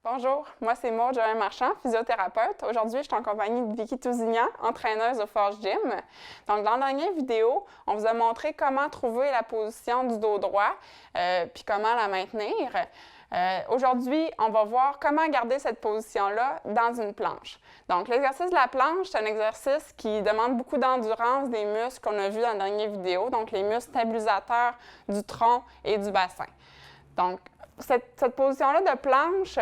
Bonjour, moi c'est Maude Joël Marchand, physiothérapeute. Aujourd'hui, je suis en compagnie de Vicky Tousignan, entraîneuse au Forge Gym. Donc, dans la dernière vidéo, on vous a montré comment trouver la position du dos droit, puis comment la maintenir. Aujourd'hui, on va voir comment garder cette position-là dans une planche. Donc, l'exercice de la planche, c'est un exercice qui demande beaucoup d'endurance des muscles qu'on a vus dans la dernière vidéo, donc les muscles stabilisateurs du tronc et du bassin. Donc, cette position-là de planche,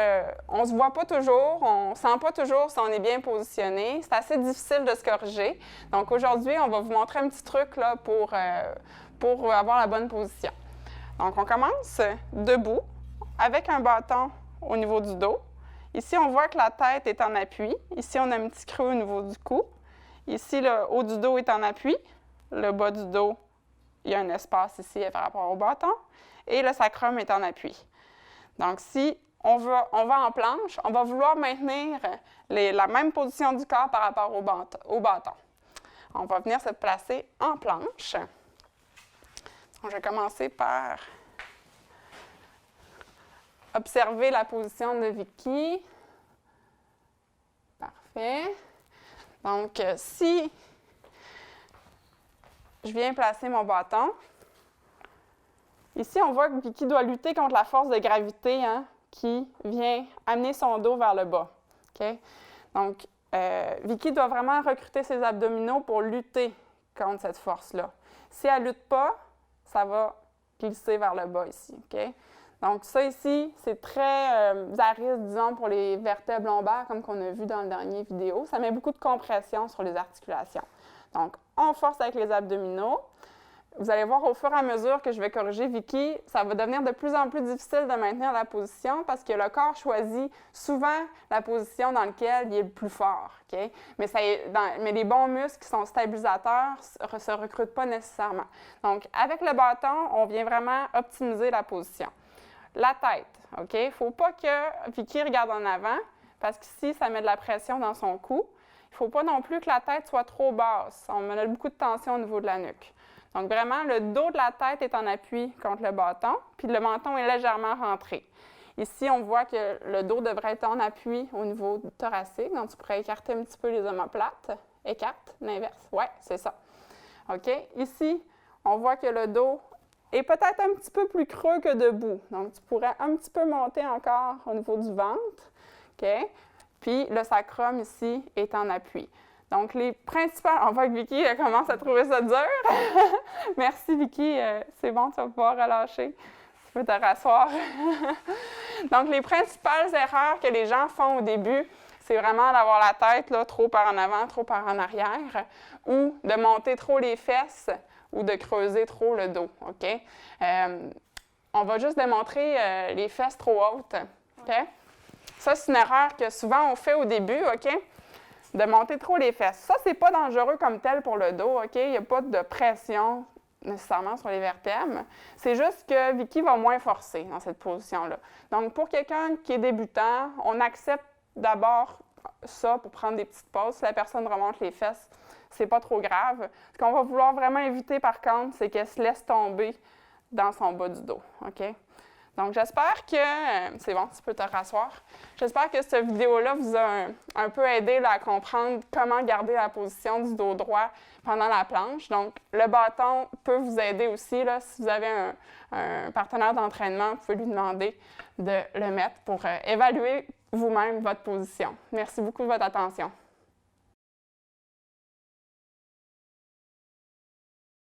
on ne se voit pas toujours, on ne sent pas toujours si on est bien positionné. C'est assez difficile de se corriger. Donc aujourd'hui, on va vous montrer un petit truc là, pour avoir la bonne position. Donc on commence debout avec un bâton au niveau du dos. Ici, on voit que la tête est en appui. Ici, on a un petit creux au niveau du cou. Ici, le haut du dos est en appui. Le bas du dos, il y a un espace ici par rapport au bâton. Et le sacrum est en appui. Donc, si on va en planche, on va vouloir maintenir la même position du corps par rapport au bâton. On va venir se placer en planche. Donc, je vais commencer par observer la position de Vicky. Parfait. Donc, si je viens placer mon bâton, ici, on voit que Vicky doit lutter contre la force de gravité qui vient amener son dos vers le bas. Okay? Donc, Vicky doit vraiment recruter ses abdominaux pour lutter contre cette force-là. Si elle ne lutte pas, ça va glisser vers le bas ici. Okay? Donc, ça ici, c'est très à risque, disons, pour les vertèbres lombaires, comme qu'on a vu dans la dernière vidéo. Ça met beaucoup de compression sur les articulations. Donc, on force avec les abdominaux. Vous allez voir au fur et à mesure que je vais corriger Vicky, ça va devenir de plus en plus difficile de maintenir la position parce que le corps choisit souvent la position dans laquelle il est le plus fort. Okay? Mais les bons muscles qui sont stabilisateurs ne se recrutent pas nécessairement. Donc, avec le bâton, on vient vraiment optimiser la position. La tête, OK? Il ne faut pas que Vicky regarde en avant parce qu'ici, ça met de la pression dans son cou. Il ne faut pas non plus que la tête soit trop basse. On a beaucoup de tension au niveau de la nuque. Donc, vraiment, le dos de la tête est en appui contre le bâton, puis le menton est légèrement rentré. Ici, on voit que le dos devrait être en appui au niveau thoracique, donc tu pourrais écarter un petit peu les omoplates. Écarte, l'inverse. Oui, c'est ça. OK? Ici, on voit que le dos est peut-être un petit peu plus creux que debout. Donc, tu pourrais un petit peu monter encore au niveau du ventre. OK? Puis, le sacrum ici est en appui. Donc, les principales... On voit que Vicky commence à trouver ça dur. Merci, Vicky. C'est bon, tu vas pouvoir relâcher. Tu peux te rasseoir. Donc, les principales erreurs que les gens font au début, c'est vraiment d'avoir la tête là, trop par en avant, trop par en arrière, ou de monter trop les fesses, ou de creuser trop le dos. OK? On va juste démontrer les fesses trop hautes. OK? Ça, c'est une erreur que souvent on fait au début. OK? De monter trop les fesses. Ça, c'est pas dangereux comme tel pour le dos, OK? Il n'y a pas de pression nécessairement sur les vertèbres. C'est juste que Vicky va moins forcer dans cette position-là. Donc, pour quelqu'un qui est débutant, on accepte d'abord ça pour prendre des petites pauses. Si la personne remonte les fesses, c'est pas trop grave. Ce qu'on va vouloir vraiment éviter, par contre, c'est qu'elle se laisse tomber dans son bas du dos, OK? Donc, j'espère que... c'est bon, tu peux te rasseoir. J'espère que cette vidéo-là vous a un peu aidé là, à comprendre comment garder la position du dos droit pendant la planche. Donc, le bâton peut vous aider aussi. Là, si vous avez un partenaire d'entraînement, vous pouvez lui demander de le mettre pour évaluer vous-même votre position. Merci beaucoup de votre attention.